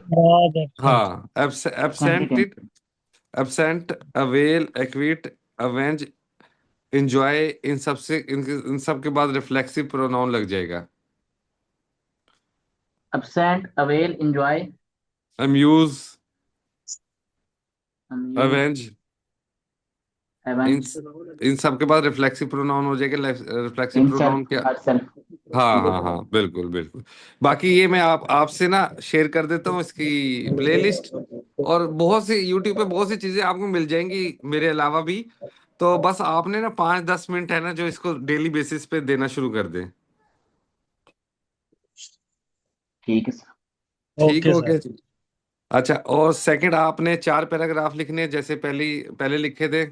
हाँ, continue. Absented, absent, avail, acquit, avenge, enjoy, इन सब के बाद रिफ्लेक्सिव प्रोनाउन लग जाएगा। Absent, avail, enjoy, amuse, amuse, avenge, इन एवेंज, इन सब के बाद रिफ्लेक्सिव प्रोनाउन हो जाएगा। रिफ्लेक्सिव हिमसेल्फ, प्रोनाउन क्या। हरसेल्फ। हाँ हाँ हाँ, बिल्कुल बिल्कुल। बाकी ये मैं आपसे ना शेयर कर देता हूँ इसकी प्लेलिस्ट। और बहुत सी यूट्यूब पे बहुत सी चीजें आपको मिल जाएंगी मेरे अलावा भी। तो बस आपने ना 5-10 मिनट है ना, जो इसको डेली बेसिस पे देना शुरू कर दें। ठीक है सर। ठीक ओके हो सर। गया जी। अच्छा, और सेकंड आपने 4 पैराग्राफ लिखने हैं, जैसे पहले लिखे थे।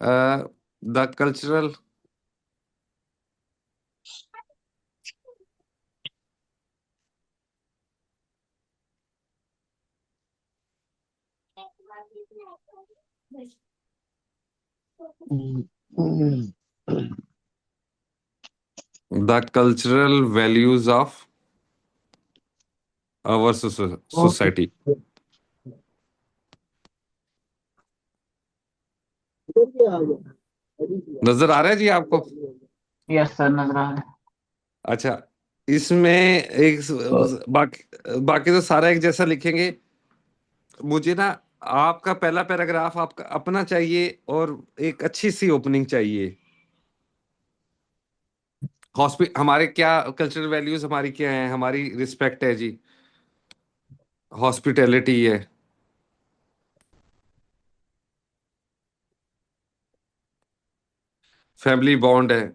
The cultural. The cultural values of hour okay. Society. नजर आ रहा है जी आपको। यस सर, नजर आ रहा है। अच्छा, इसमें एक बाकी बाकी तो सारा एक जैसा लिखेंगे। मुझे ना आपका पहला पैराग्राफ आपका अपना चाहिए, और एक अच्छी सी ओपनिंग चाहिए। हमारे क्या कल्चरल वैल्यूज हमारी क्या है, हमारी रिस्पेक्ट है जी, हॉस्पिटैलिटी है, फैमिली बॉन्ड है।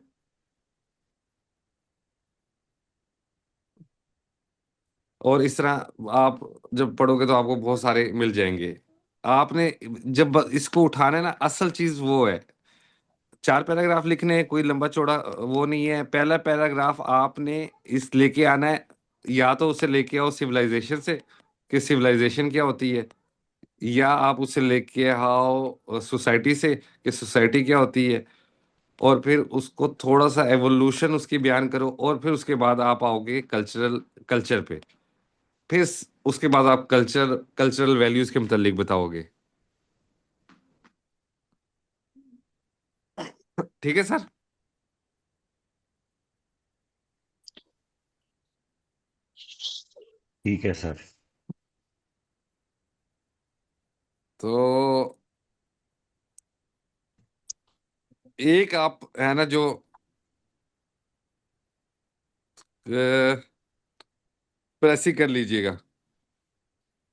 और इस तरह आप जब पढ़ोगे तो आपको बहुत सारे मिल जाएंगे। आपने जब इसको उठाना है ना, असल चीज वो है, 4 पैराग्राफ लिखने हैं, कोई लंबा चौड़ा वो नहीं है। पहला पैराग्राफ आपने इस लेके आना है, या तो उसे लेके आओ सिविलाइजेशन से, कि सिविलाइजेशन क्या होती है, या आप उसे लेके आओ सोसाइटी से, कि सोसाइटी क्या होती है, और फिर उसको थोड़ा सा एवोल्यूशन उसकी बयान करो, और फिर उसके बाद आप आओगे कल्चर पे, फिर उसके बाद आप कल्चरल वैल्यूज के मुतालिक बताओगे। ठीक है सर। ठीक है सर। तो एक आप है ना जो प्रेसी कर लीजिएगा,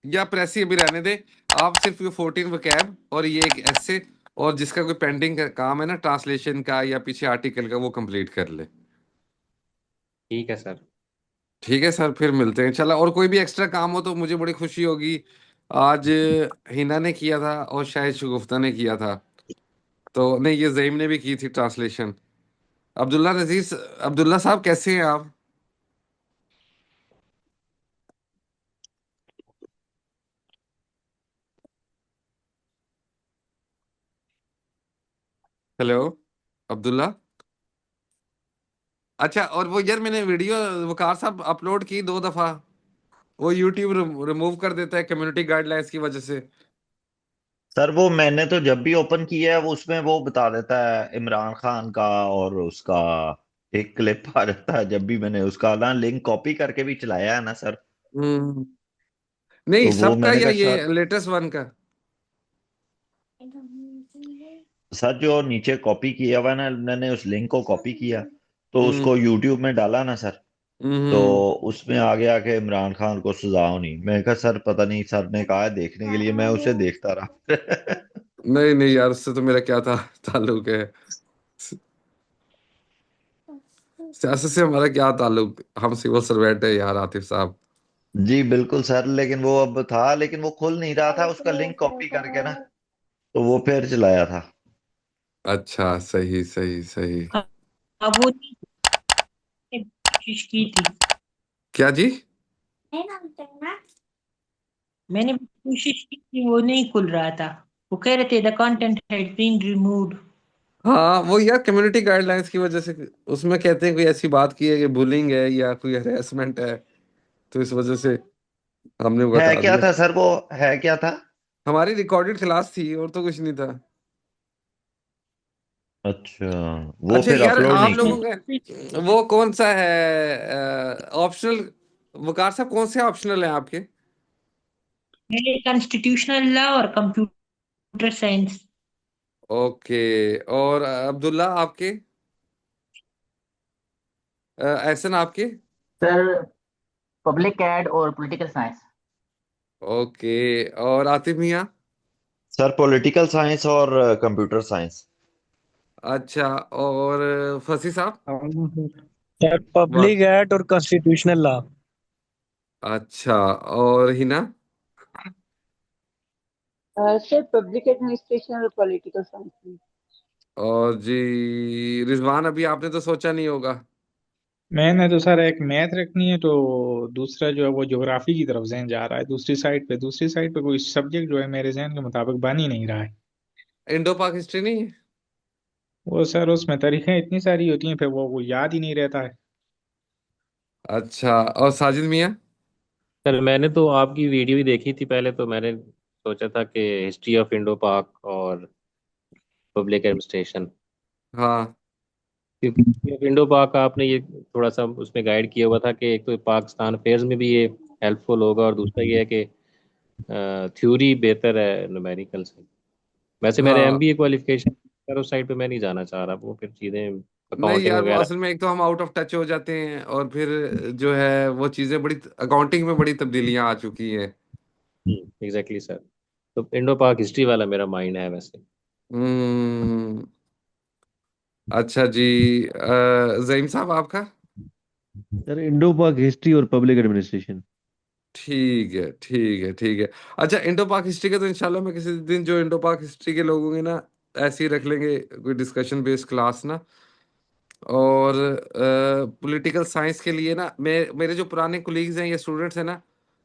या प्रेसी अभी रहने दे। आप सिर्फ ये 14 वकैब और ये एक ऐसे, और जिसका कोई पेंडिंग का काम है ना, ट्रांसलेशन का या पीछे आर्टिकल का, वो कंप्लीट कर ले। ठीक है सर। ठीक है सर, फिर मिलते हैं। चला, और कोई भी एक्स्ट्रा काम हो तो मुझे बड़ी खुशी होगी। आज हिना ने किया था और शायद शगुफ्ता ने किया था, तो नहीं, ये जईम ने भी की थी ट्रांसलेशन। अब्दुल्ला साहब कैसे हैं आप? हेलो अब्दुल्ला। अच्छा, और वो यार मैंने वीडियो वकार साहब अपलोड की 2 दफा, वो यूट्यूब रिमूव कर देता है कम्युनिटी गाइडलाइंस की वजह से। सर वो मैंने तो जब भी ओपन किया है वो उसमें वो बता देता है इमरान खान का, और उसका एक क्लिप आ जाता है। जब भी मैंने उसका ना लिंक कॉपी करके भी चलाया है ना सर, हम्म। नहीं, तो वो सबका मैंने या कहा ये सर, लेटेस्ट वन का? सर जो नीचे कॉपी किया हुआ है ना, मैंने उस लिंक को कॉपी किया तो हम्म। उसको यूट्यूब में डाला ना सर, तो हम्म। उसमें आगे आके इमरान खान को सजा होनी। मैं कहा सर पता नहीं, सर ने कहा है देखने के लिए, मैं उसे देखता रहा। नहीं नहीं यार, उससे तो मेरा क्या था ताल्लुक है, सियासत से हमारा क्या ताल्लुक, हम सिविल सर्वेंट है यार आतिफ साहब। जी बिल्कुल सर, लेकिन वो अब था, लेकिन वो खुल नहीं रहा था उसका लिंक कॉपी करके ना, तो वो फिर चलाया था। अच्छा, सही सही सही। हाँ, वो नहीं, कोशिश की थी। क्या जी? मैंने भी कोशिश की थी, वो नहीं खुल रहा था। वो कह रहे थे the content had been removed. हाँ, वो यार कम्युनिटी गाइडलाइंस की वजह से, उसमें कहते हैं कोई ऐसी बात की है कि बुलिंग है या कोई हरेसमेंट है, तो इस वजह से हमने वो है हटा क्या दिया। था सर, वो है क्या था? हमारी रिकॉर्डेड क्लास थी और तो कुछ नहीं था। अच्छा, वो अच्छा फिर यार, अपलोड आप नहीं लोगों किया। का वो कौन सा है ऑप्शनल? वकार साहब कौन से ऑप्शनल हैं आपके? मेरे कॉन्स्टिट्यूशनल लॉ और कंप्यूटर साइंस। ओके। और अब्दुल्ला आपके, एहसन आपके? सर पब्लिक एड और पॉलिटिकल साइंस। ओके। और आतिफ मियाँ? सर पॉलिटिकल साइंस और कंप्यूटर साइंस। अच्छा। और फसी साहब? सर वाह। पब्लिक एड और कॉन्स्टिट्यूशनल लॉ। अच्छा। और हिना? सर पब्लिक एडमिनिस्ट्रेशन और पॉलिटिकल साइंस। और जी रिजवान, अभी आपने तो सोचा नहीं होगा। मैंने तो सर एक मैथ रखनी है, तो दूसरा जो है वो ज्योग्राफी की तरफ जहन जा रहा है। दूसरी साइड पे कोई सब्जेक्ट जो है मेरे जहन के मुताबिक बन ही नहीं रहा है। इंडो पाक हिस्ट्री नहीं है? वो सर उसमें तारीखें इतनी सारी होती हैं, फिर वो याद ही नहीं रहता है। अच्छा। और साजिद मियाँ? सर मैंने तो आपकी वीडियो ही देखी थी पहले, तो मैंने सोचा था कि हिस्ट्री ऑफ इंडो पाक और पब्लिक एडमिनिस्ट्रेशन, हाँ। क्योंकि हिस्ट्री ऑफ इंडो पाक आपने ये थोड़ा सा उसमें गाइड किया हुआ था कि एक तो पाकिस्तान अफेयर्स में भी ये हेल्पफुल होगा, और दूसरा ये है कि थ्योरी बेहतर है न्यूमेरिकल से। वैसे मेरे हाँ। एमबीए क्वालिफिकेशन पर उस साइड पे मैं नहीं जाना चाह रहा, वो फिर चीज़ें नहीं अकाउंटिंग यार, वो वगैरह। असल में एक तो हम आउट ऑफ टच हो जाते हैं, और फिर जो है वो चीज़ें बड़ी, अकाउंटिंग में बड़ी तब्दीलियां आ चुकी हैं। Exactly sir. तो इंडो पाक हिस्ट्री वाला मेरा माइंड है वैसे। हम्म। अच्छा जी। जईम साहब आपका? सर इंडो पाक हिस्ट्री और पब्लिक एडमिनिस्ट्रेशन। ठीक है, ठीक है, ठीक है। अच्छा, इंडो पाक हिस्ट्री का तो इंशाल्लाह मैं किसी दिन जो इंडो पाक हिस्ट्री के लोग होंगे ना, ऐसे ही रख लेंगे कोई डिस्कशन बेस्ड क्लास ना। और पॉलिटिकल साइंस के लिए ना, मेरे जो पुराने कोलीग्स हैं या स्टूडेंट्स हैं ना,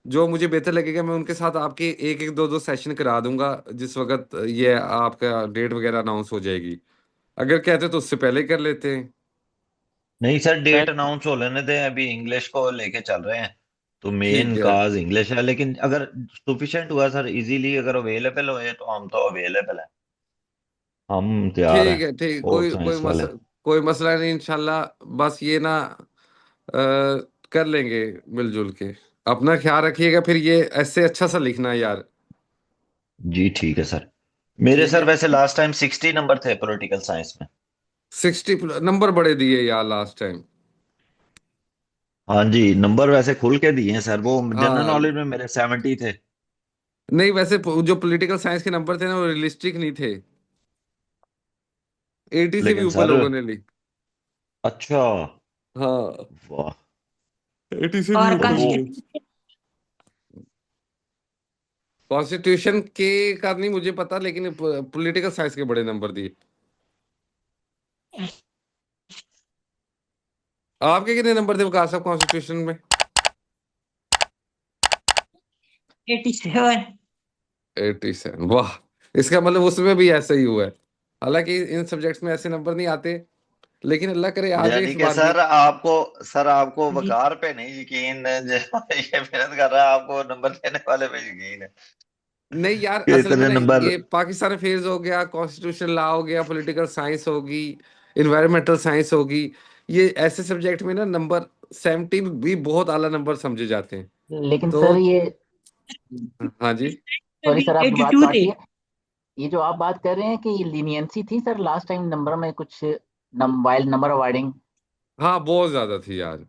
जो मुझे बेहतर लगेगा मैं उनके साथ आपके एक एक दो दो सेशन करा दूंगा जिस वक्त ये आपका डेट वगैरह अनाउंस हो जाएगी। अगर कहते तो उससे पहले कर लेते हैं। नहीं सर, सर डेट अनाउंस हो लेने दें, अभी इंग्लिश को लेके चल रहे हैं, तो मेन ठीक है, काज इंग्लिश है, लेकिन अगर सफिशिएंट हुआ सर, इजीली अगर अवेलेबल हुए तो हम तो अवेलेबल है, हम तैयार हैं, ठीक है, ठीक, और साइंस वाले। कोई मसला नहीं इंशाल्लाह। बस ये ना कर लेंगे मिलजुल के। अपना ख्याल रखिएगा, फिर ये ऐसे अच्छा सा लिखना यार। जी ठीक है सर। मेरे ठीक सर है। वैसे लास्ट टाइम 60 नंबर थे पॉलिटिकल साइंस में। 60 नंबर बड़े दिए यार लास्ट टाइम। हाँ जी, नंबर वैसे खुल के दिए हैं सर, वो जनरल हाँ, नॉलेज में मेरे 70 थे। नहीं वैसे जो पॉलिटिकल साइंस के नंबर थे ना वो रियलिस्टिक नहीं थे। 80 से भी लेकिन ऊपर सर, लोगों ने ली। अच्छा, हाँ, वाह। 80 से भी और तो ऊपर वो, लिए। कॉन्स्टिट्यूशन के का नहीं मुझे पता, लेकिन पॉलिटिकल साइंस के बड़े नंबर दिए। आपके कितने नंबर थे वकार साहब कॉन्स्टिट्यूशन में? 87। 87, वाह। इसका मतलब उसमें भी ऐसा ही हुआ है। हालांकि इन सब्जेक्ट्स में ऐसे नंबर नहीं आते, लेकिन अल्लाह करे आ जाए यानी इस कि बार भी। सर आपको जी वकार पे नहीं यकीन है, जो ये मेहनत कर रहा है, आपको नंबर देने वाले पे यकीन है नहीं यार, कि असल में इतने ना नंबर। ये पाकिस्तान अफेयर्स हो गया, कॉन्स्टिट्यूशन लॉ हो गया, पॉलिटिकल साइंस होगी, इन्वायरमेंटल साइंस होगी, ये ऐसे सब्जेक्ट में ना नंबर 70 भी बहुत आला नंबर समझे जाते हैं। लेकिन तो सर ये, हाँ जी। सॉरी सर आपकी बात 82 थे। काटिए, ये जो आप बात कर रहे हैं कि ये लीनियंसी थी सर लास्ट टाइम नंबर में कुछ, वाइल नंबर अवॉर्डिंग। हाँ, बहुत ज्यादा थी यार।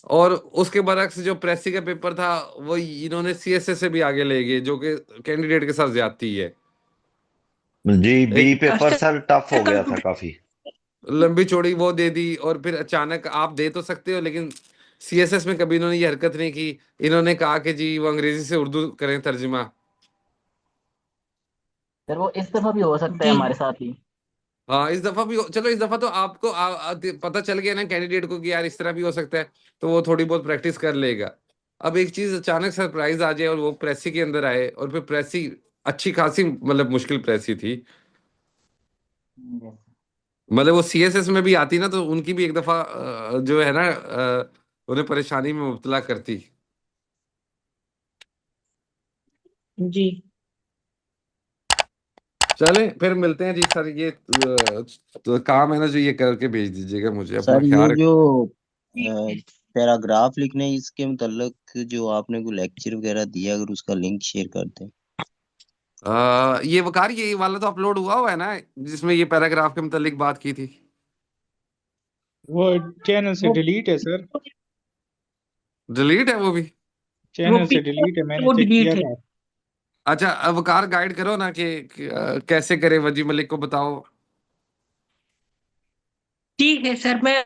और उसके बरक्स जो प्रेसी का पेपर था, वो इन्होंने सीएसए से भी आगे ले गए, जो कि कैंडिडेट के साथ ज्यादती है। जी, बी एक पेपर सर सर टफ हो गया था कंप्यूटर। काफी। लंबी चौड़ी वो दे दी, और फिर अचानक आप दे तो सकते हो, लेकिन सीएसएस में कभी इन्होंने ये हरकत नहीं की। इन्होंने कहा कि जी वो अंग्रेजी से उर्दू करें तर्जुमा। सर वो इस दफा भी हो सकता है जी हमारे साथ ही। हाँ, इस दफा भी चलो, इस दफा तो आपको पता चल गया ना कैंडिडेट को कि यार इस तरह भी हो सकता है, तो वो थोड़ी बहुत प्रैक्टिस कर लेगा। अब एक चीज अचानक सरप्राइज आ जाए और वो प्रेसी के अंदर आए, और फिर प्रेसी अच्छी खासी मतलब मुश्किल प्रेसी थी। Yes. मतलब वो सीएसएस में भी आती ना, तो उनकी भी एक दफा जो है ना उन्हें परेशानी में मुब्तला करती। जी चले फिर मिलते हैं जी सर। ये तो काम है ना जो, ये करके भेज दीजिएगा मुझे। अपना सर ये ख्याल रख। जो पैराग्राफ लिखने हैं, इसके मतलब जो आपने कोई लेक्चर वगैरह दिया, अगर उसका लिंक शेयर कर दें। ये वकार ये वाला तो अपलोड हुआ है ना, जिसमें ये पैराग्राफ के मुतालिक बात की थी। वो चैनल से वो डिलीट है सर। डिलीट है वो भी? वो चैनल से डिलीट है, मैंने वो चेक किया अच्छा, डिलीट है। था। अब वकार गाइड करो ना कि कैसे करें, वजी मलिक को बताओ। ठीक है सर, मैं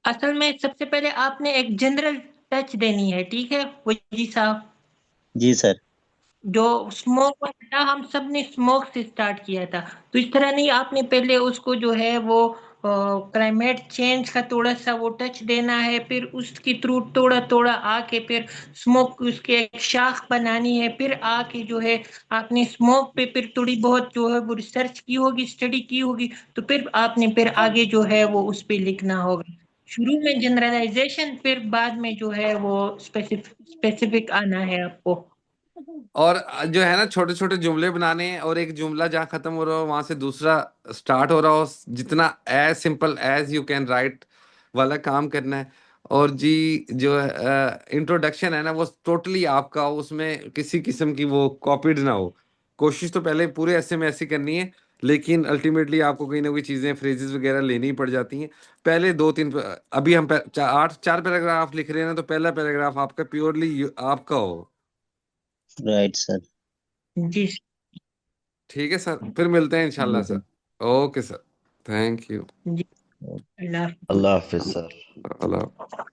असल में सबसे पहले आपने एक जनरल टच देनी है, ठीक है वजी साहब। जी सर। जो स्मोक था, हम सब ने स्मोक से स्टार्ट किया था, तो इस तरह नहीं, आपने पहले उसको जो है वो क्लाइमेट चेंज का थोड़ा सा वो टच देना है, फिर उसके थ्रू थोड़ा थोड़ा आके फिर स्मोक उसके एक शाख बनानी है, फिर आके जो है आपने स्मोक पे फिर थोड़ी बहुत जो है वो रिसर्च की होगी, स्टडी की होगी, तो फिर आपने फिर आगे जो है वो उस पे लिखना होगा। शुरू में जनरलाइजेशन, फिर बाद में जो है वो स्पेसिफिक आना है आपको। और जो है ना छोटे छोटे जुमले बनाने हैं, और एक जुमला जहाँ खत्म हो रहा हो वहां से दूसरा स्टार्ट हो रहा हो, जितना as simple as you can write वाला काम करना है। और जी जो इंट्रोडक्शन है ना वो टोटली आपका हो, उसमें किसी किस्म की वो कॉपीड ना हो। कोशिश तो पहले पूरे ऐसे में ऐसी करनी है, लेकिन अल्टीमेटली आपको कोई ना कोई चीजें फ्रेजेस वगैरह लेनी ही पड़ जाती हैं। पहले दो तीन अभी हम 4 पैराग्राफ लिख रहे हैं ना, तो पहला पैराग्राफ आपका प्योरली आपका हो। Right sir. जी ठीक है सर, फिर मिलते हैं इंशाल्लाह जी sir. Sir. Okay sir, thank you. जी। अल्लाह अल्लाह हाफिज सर। अल्लाह।